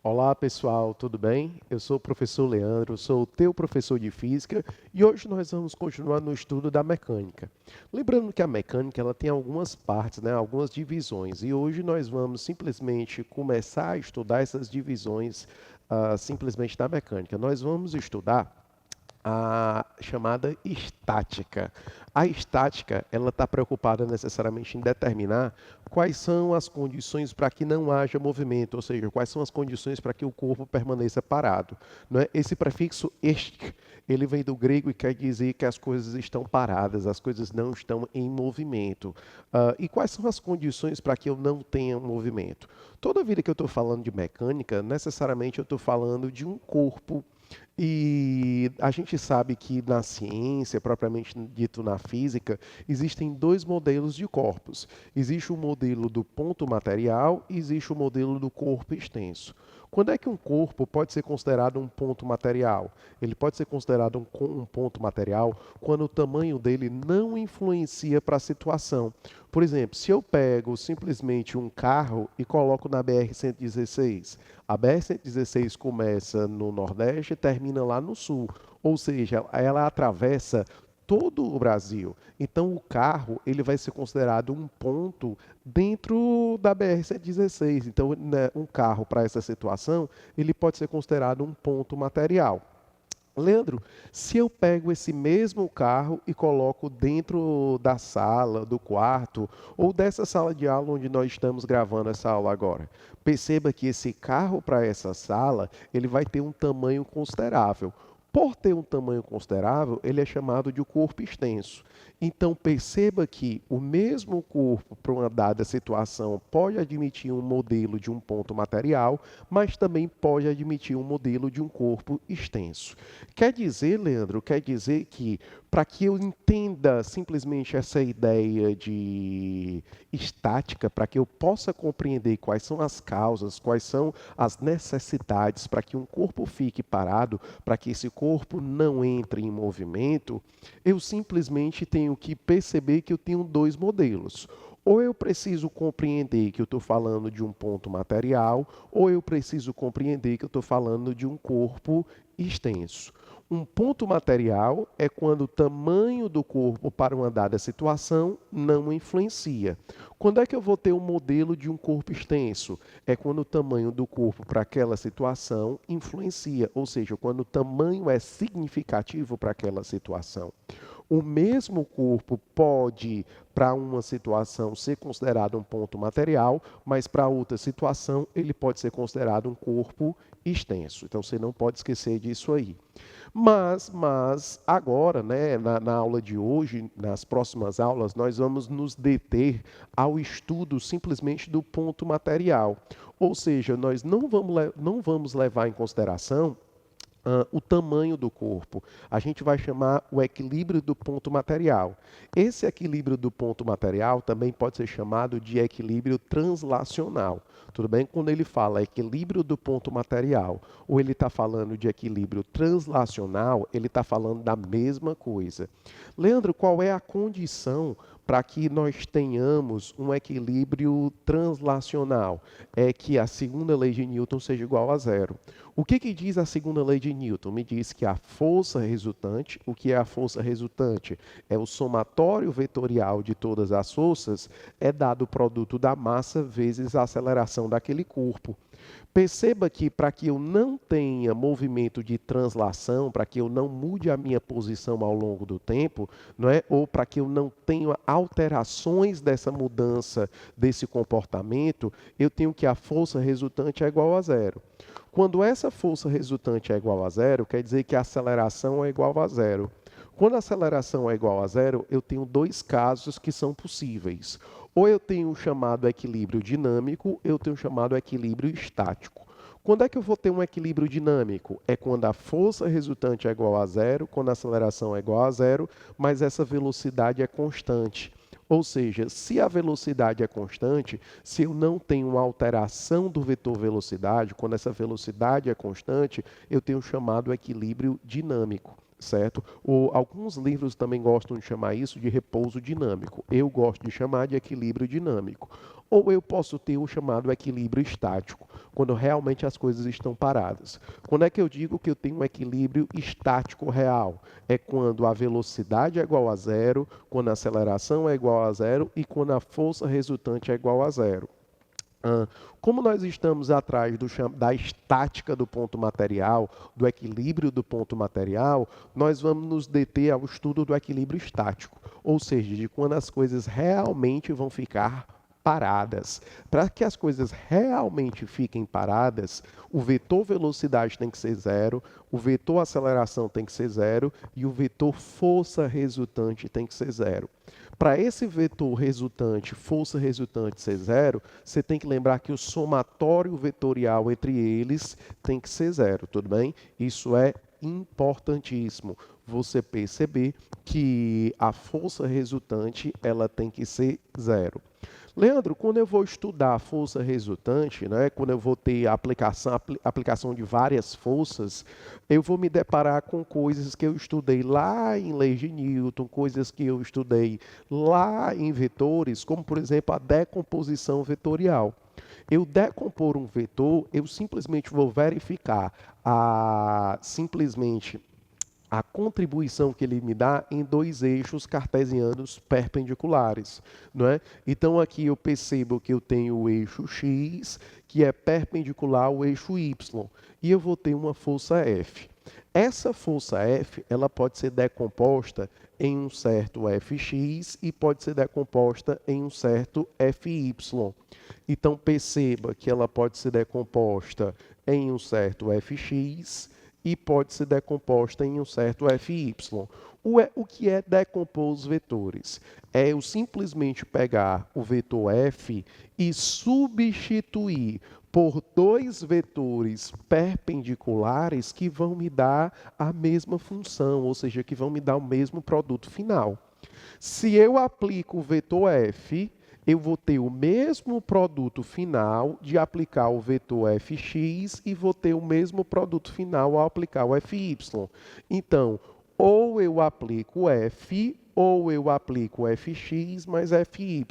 Olá pessoal, tudo bem? Eu sou o professor Leandro, sou o teu professor de física e hoje nós vamos continuar no estudo da mecânica. Lembrando que a mecânica ela tem algumas partes, né, algumas divisões e hoje nós vamos simplesmente começar a estudar essas divisões simplesmente da mecânica. Nós vamos estudar a chamada estática. A estática, ela está preocupada necessariamente em determinar quais são as condições para que não haja movimento, ou seja, quais são as condições para que o corpo permaneça parado. Não é? Esse prefixo est, ele vem do grego e quer dizer que as coisas estão paradas, as coisas não estão em movimento. E quais são as condições para que eu não tenha movimento? Toda vida que eu estou falando de mecânica, necessariamente eu estou falando de um corpo e a gente sabe que na ciência, propriamente dito na física, existem dois modelos de corpos. Existe o modelo do ponto material e existe o modelo do corpo extenso. Quando é que um corpo pode ser considerado um ponto material? Ele pode ser considerado um ponto material quando o tamanho dele não influencia para a situação. Por exemplo, se eu pego simplesmente um carro e coloco na BR-116, a BR-116 começa no Nordeste e termina lá no Sul, ou seja, ela atravessa todo o Brasil. Então, o carro ele vai ser considerado um ponto dentro da BR-116. Então, né, um carro para essa situação, ele pode ser considerado um ponto material. Leandro, se eu pego esse mesmo carro e coloco dentro da sala, do quarto, ou dessa sala de aula onde nós estamos gravando essa aula agora, perceba que esse carro para essa sala, ele vai ter um tamanho considerável. Por ter um tamanho considerável, ele é chamado de corpo extenso. Então, perceba que o mesmo corpo para uma dada situação pode admitir um modelo de um ponto material, mas também pode admitir um modelo de um corpo extenso. Quer dizer, Leandro, quer dizer que para que eu entenda simplesmente essa ideia de estática, para que eu possa compreender quais são as causas, quais são as necessidades para que um corpo fique parado, para que esse corpo não entre em movimento, eu simplesmente tenho que perceber que eu tenho dois modelos. Ou eu preciso compreender que eu estou falando de um ponto material, ou eu preciso compreender que eu estou falando de um corpo extenso. Um ponto material é quando o tamanho do corpo para uma dada situação não influencia. Quando é que eu vou ter um modelo de um corpo extenso? É quando o tamanho do corpo para aquela situação influencia, ou seja, quando o tamanho é significativo para aquela situação. O mesmo corpo pode, para uma situação, ser considerado um ponto material, mas para outra situação, ele pode ser considerado um corpo extenso. Então, você não pode esquecer disso aí. Mas agora, né, na aula de hoje, nas próximas aulas, nós vamos nos deter ao estudo simplesmente do ponto material. Ou seja, nós não vamos levar em consideração o tamanho do corpo. A gente vai chamar o equilíbrio do ponto material. Esse equilíbrio do ponto material também pode ser chamado de equilíbrio translacional. Tudo bem? Quando ele fala equilíbrio do ponto material ou ele está falando de equilíbrio translacional, ele está falando da mesma coisa. Leandro, qual é a condição para que nós tenhamos um equilíbrio translacional? É que a segunda lei de Newton seja igual a zero. O que diz a segunda lei de Newton? Me diz que a força resultante, o que é a força resultante? É o somatório vetorial de todas as forças, é dado o produto da massa vezes a aceleração daquele corpo. Perceba que para que eu não tenha movimento de translação, para que eu não mude a minha posição ao longo do tempo, não é? Ou para que eu não tenha alterações dessa mudança desse comportamento, eu tenho que a força resultante é igual a zero. Quando essa força resultante é igual a zero, quer dizer que a aceleração é igual a zero. Quando a aceleração é igual a zero, eu tenho dois casos que são possíveis. Ou eu tenho o chamado equilíbrio dinâmico, ou eu tenho o chamado equilíbrio estático. Quando é que eu vou ter um equilíbrio dinâmico? É quando a força resultante é igual a zero, quando a aceleração é igual a zero, mas essa velocidade é constante. Ou seja, se a velocidade é constante, se eu não tenho uma alteração do vetor velocidade, quando essa velocidade é constante, eu tenho o chamado equilíbrio dinâmico. certo? Ou alguns livros também gostam de chamar isso de repouso dinâmico. Eu gosto de chamar de equilíbrio dinâmico. Ou eu posso ter o chamado equilíbrio estático, quando realmente as coisas estão paradas. Quando é que eu digo que eu tenho um equilíbrio estático real? É quando a velocidade é igual a zero, quando a aceleração é igual a zero e quando a força resultante é igual a zero. Ah, Como nós estamos atrás da estática do ponto material, do equilíbrio do ponto material, nós vamos nos deter ao estudo do equilíbrio estático, ou seja, de quando as coisas realmente vão ficar paradas. Para que as coisas realmente fiquem paradas, o vetor velocidade tem que ser zero, o vetor aceleração tem que ser zero e o vetor força resultante tem que ser zero. Para esse vetor resultante, força resultante ser zero, você tem que lembrar que o somatório vetorial entre eles tem que ser zero, tudo bem? Isso é importantíssimo. Você perceber que a força resultante ela tem que ser zero. Leandro, quando eu vou estudar a força resultante, né, quando eu vou ter a aplicação de várias forças, eu vou me deparar com coisas que eu estudei lá em leis de Newton, coisas que eu estudei lá em vetores, como por exemplo a decomposição vetorial. Eu decompor um vetor, eu simplesmente vou verificar simplesmente a contribuição que ele me dá em dois eixos cartesianos perpendiculares, não é? Então aqui eu percebo que eu tenho o eixo x, que é perpendicular ao eixo y, e eu vou ter uma força F. Essa força F, ela pode ser decomposta em um certo Fx e pode ser decomposta em um certo Fy. Então perceba que ela pode ser decomposta em um certo Fx e pode ser decomposta em um certo Fy. O que é decompor os vetores? É eu simplesmente pegar o vetor f e substituir por dois vetores perpendiculares que vão me dar a mesma função, ou seja, que vão me dar o mesmo produto final. Se eu aplico o vetor f, eu vou ter o mesmo produto final de aplicar o vetor fx e vou ter o mesmo produto final ao aplicar o fy. Então, ou eu aplico f, ou eu aplico fx mais fy.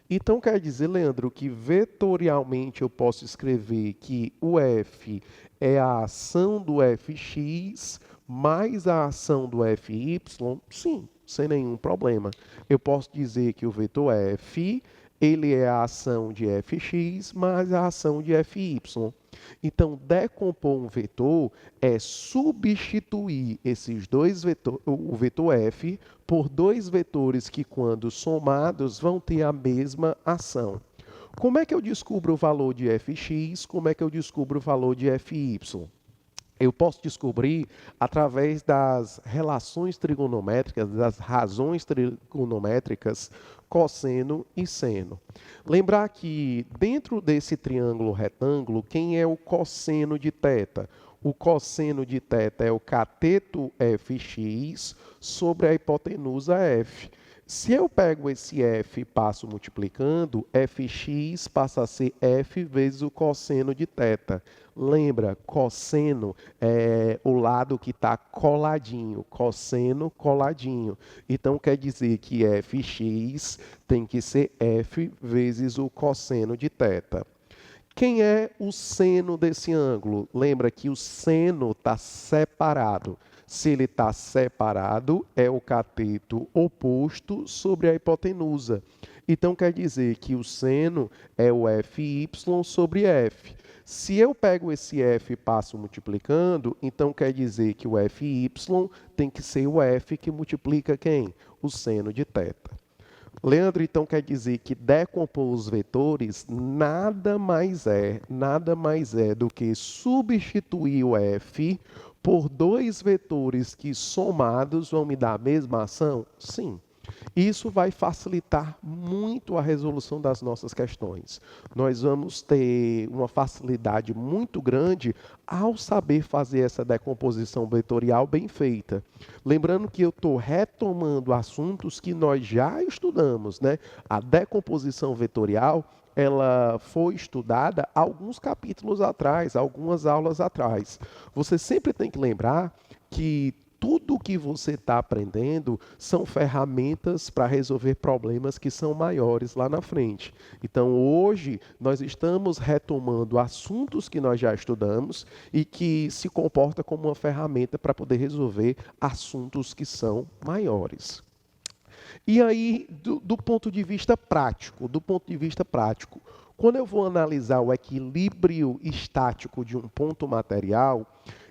Então, quer dizer, Leandro, que vetorialmente eu posso escrever que o f é a ação do fx mais a ação do fy? Sim, sem nenhum problema. Eu posso dizer que o vetor f, ele é a ação de fx mais a ação de fy. Então, decompor um vetor é substituir esses dois vetores, o vetor f, por dois vetores que, quando somados, vão ter a mesma ação. Como é que eu descubro o valor de fx? Como é que eu descubro o valor de fy? Eu posso descobrir através das relações trigonométricas, das razões trigonométricas, cosseno e seno. Lembrar que dentro desse triângulo retângulo, quem é o cosseno de θ? O cosseno de θ é o cateto fx sobre a hipotenusa f. Se eu pego esse f e passo multiplicando, fx passa a ser f vezes o cosseno de θ. Lembra, cosseno é o lado que está coladinho, cosseno coladinho. Então, quer dizer que fx tem que ser f vezes o cosseno de θ. Quem é o seno desse ângulo? Lembra que o seno está separado. Se ele está separado, é o cateto oposto sobre a hipotenusa. Então, quer dizer que o seno é o fy sobre f. Se eu pego esse f e passo multiplicando, então quer dizer que o fy tem que ser o f que multiplica quem? O seno de θ. Leandro, então quer dizer que decompor os vetores nada mais é do que substituir o f por dois vetores que somados vão me dar a mesma ação? Sim. Isso vai facilitar muito a resolução das nossas questões. Nós vamos ter uma facilidade muito grande ao saber fazer essa decomposição vetorial bem feita. Lembrando que eu estou retomando assuntos que nós já estudamos, né? A decomposição vetorial, ela foi estudada alguns capítulos atrás, algumas aulas atrás. Você sempre tem que lembrar que tudo que você está aprendendo são ferramentas para resolver problemas que são maiores lá na frente. Então, hoje, nós estamos retomando assuntos que nós já estudamos e que se comporta como uma ferramenta para poder resolver assuntos que são maiores. E aí, do ponto de vista prático, quando eu vou analisar o equilíbrio estático de um ponto material,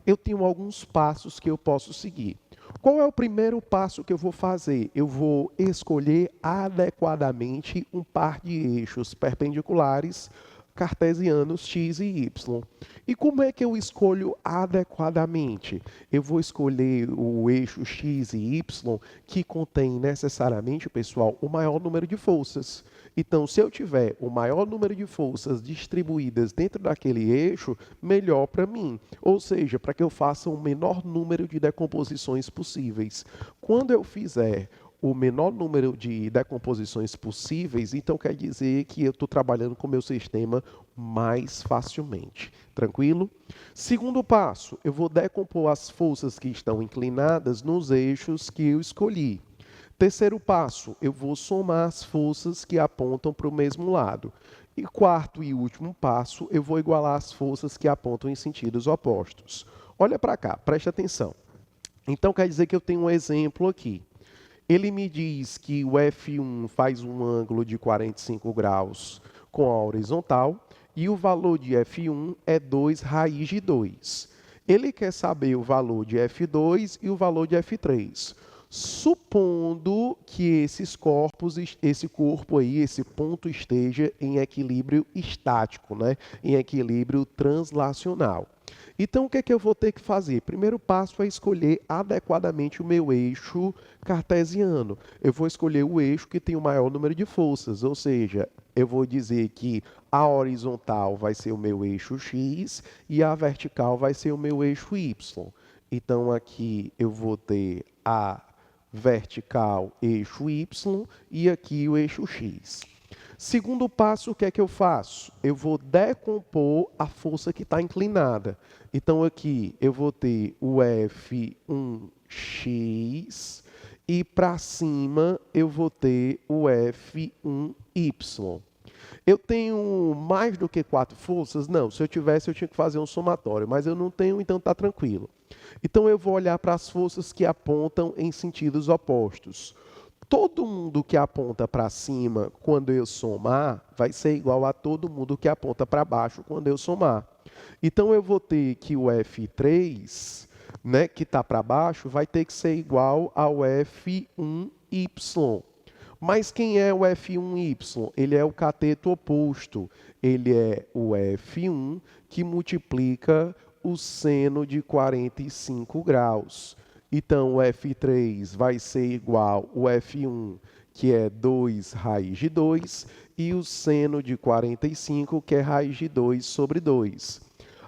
eu tenho alguns passos que eu posso seguir. Qual é o primeiro passo que eu vou fazer? Eu vou escolher adequadamente um par de eixos perpendiculares cartesianos x e y. E como é que eu escolho adequadamente? Eu vou escolher o eixo x e y que contém necessariamente, pessoal, o maior número de forças. Então, se eu tiver o maior número de forças distribuídas dentro daquele eixo, melhor para mim. Ou seja, para que eu faça o menor número de decomposições possíveis. Quando eu fizer o menor número de decomposições possíveis, então quer dizer que eu estou trabalhando com o meu sistema mais facilmente. Tranquilo? Segundo passo, eu vou decompor as forças que estão inclinadas nos eixos que eu escolhi. Terceiro passo, eu vou somar as forças que apontam para o mesmo lado. E quarto e último passo, eu vou igualar as forças que apontam em sentidos opostos. Olha para cá, preste atenção. Então quer dizer que eu tenho um exemplo aqui. Ele me diz que o F1 faz um ângulo de 45 graus com a horizontal e o valor de F1 é 2 raiz de 2. Ele quer saber o valor de F2 e o valor de F3. Supondo que esse corpo aí, esse ponto esteja em equilíbrio estático, né? Em equilíbrio translacional. Então, o que é que eu vou ter que fazer? Primeiro passo é escolher adequadamente o meu eixo cartesiano. Eu vou escolher o eixo que tem o maior número de forças, ou seja, eu vou dizer que a horizontal vai ser o meu eixo x e a vertical vai ser o meu eixo y. Então, aqui eu vou ter a vertical eixo y e aqui o eixo x. Segundo passo, o que é que eu faço? Eu vou decompor a força que está inclinada. Então, aqui eu vou ter o F1x e para cima eu vou ter o F1y. Eu tenho mais do que 4 forças? Não, se eu tivesse eu tinha que fazer um somatório, mas eu não tenho, então está tranquilo. Então, eu vou olhar para as forças que apontam em sentidos opostos. Todo mundo que aponta para cima quando eu somar vai ser igual a todo mundo que aponta para baixo quando eu somar. Então, eu vou ter que o F3, né, que está para baixo, vai ter que ser igual ao F1y. Mas quem é o F1y? Ele é o cateto oposto. Ele é o F1 que multiplica o seno de 45 graus. Então, o F3 vai ser igual ao F1, que é 2 raiz de 2, e o seno de 45, que é raiz de 2 sobre 2.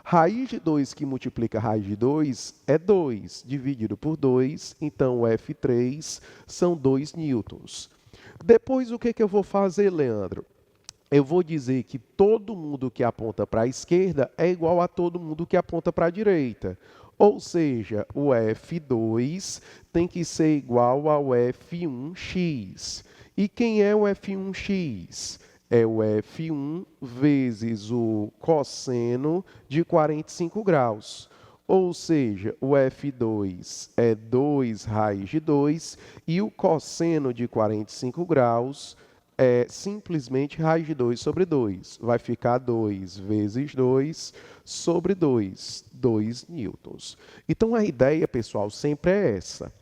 Raiz de 2 que multiplica raiz de 2 é 2, dividido por 2, então o F3 são 2 newtons. Depois, o que eu vou fazer, Leandro? Eu vou dizer que todo mundo que aponta para a esquerda é igual a todo mundo que aponta para a direita. Ou seja, o F2 tem que ser igual ao F1x. E quem é o F1x? É o F1 vezes o cosseno de 45 graus. Ou seja, o F2 é 2 raiz de 2 e o cosseno de 45 graus é simplesmente raiz de 2 sobre 2. Vai ficar 2 vezes 2 sobre 2, 2 newtons. Então, a ideia, pessoal, sempre é essa.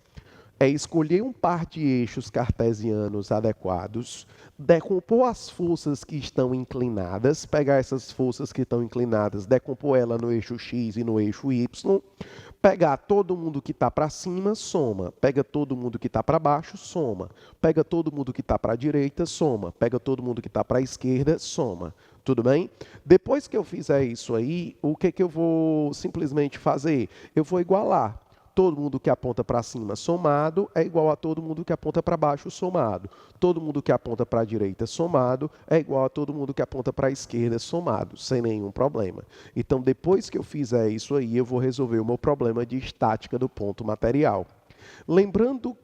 É escolher um par de eixos cartesianos adequados, decompor as forças que estão inclinadas, pegar essas forças que estão inclinadas, decompor ela no eixo x e no eixo y, pegar todo mundo que está para cima, soma. Pega todo mundo que está para baixo, soma. Pega todo mundo que está para a direita, soma. Pega todo mundo que está para a esquerda, soma. Tudo bem? Depois que eu fizer isso aí, o que eu vou simplesmente fazer? Eu vou igualar. Todo mundo que aponta para cima somado é igual a todo mundo que aponta para baixo somado. Todo mundo que aponta para a direita somado é igual a todo mundo que aponta para a esquerda somado, sem nenhum problema. Então, depois que eu fizer isso aí, eu vou resolver o meu problema de estática do ponto material. Lembrando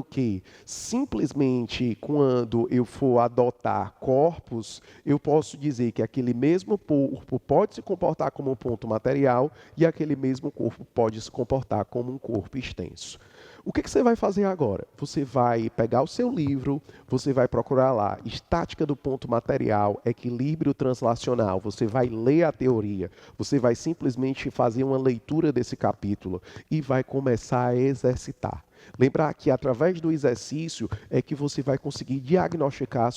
que simplesmente quando eu for adotar corpos, eu posso dizer que aquele mesmo corpo pode se comportar como um ponto material e aquele mesmo corpo pode se comportar como um corpo extenso. O que você vai fazer agora? Você vai pegar o seu livro, você vai procurar lá estática do ponto material, equilíbrio translacional, você vai ler a teoria, você vai simplesmente fazer uma leitura desse capítulo e vai começar a exercitar. Lembrar que através do exercício é que você vai conseguir diagnosticar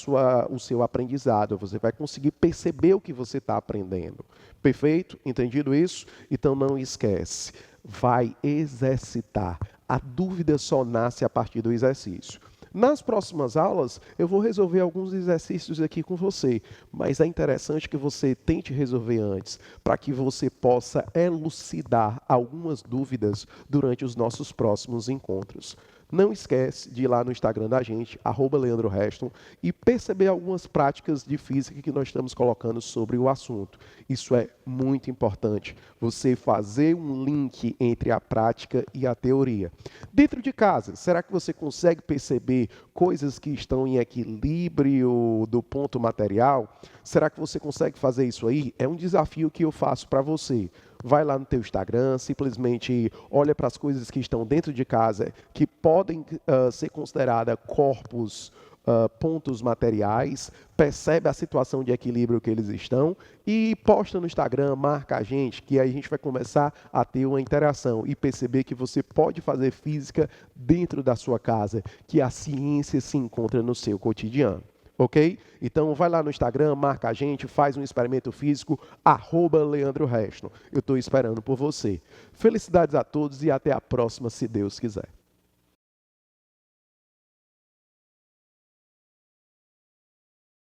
o seu aprendizado, você vai conseguir perceber o que você está aprendendo. Perfeito? Entendido isso? Então não esquece, vai exercitar. A dúvida só nasce a partir do exercício. Nas próximas aulas, eu vou resolver alguns exercícios aqui com você, mas é interessante que você tente resolver antes, para que você possa elucidar algumas dúvidas durante os nossos próximos encontros. Não esquece de ir lá no Instagram da gente, @LeandroReston, e perceber algumas práticas de física que nós estamos colocando sobre o assunto. Isso é muito importante, você fazer um link entre a prática e a teoria. Dentro de casa, será que você consegue perceber coisas que estão em equilíbrio do ponto material? Será que você consegue fazer isso aí? É um desafio que eu faço para você. Vai lá no teu Instagram, simplesmente olha para as coisas que estão dentro de casa, que podem ser consideradas corpos, pontos materiais, percebe a situação de equilíbrio que eles estão e posta no Instagram, marca a gente, que aí a gente vai começar a ter uma interação e perceber que você pode fazer física dentro da sua casa, que a ciência se encontra no seu cotidiano. Ok? Então, vai lá no Instagram, marca a gente, faz um experimento físico, @LeandroReston. Eu estou esperando por você. Felicidades a todos e até a próxima, se Deus quiser.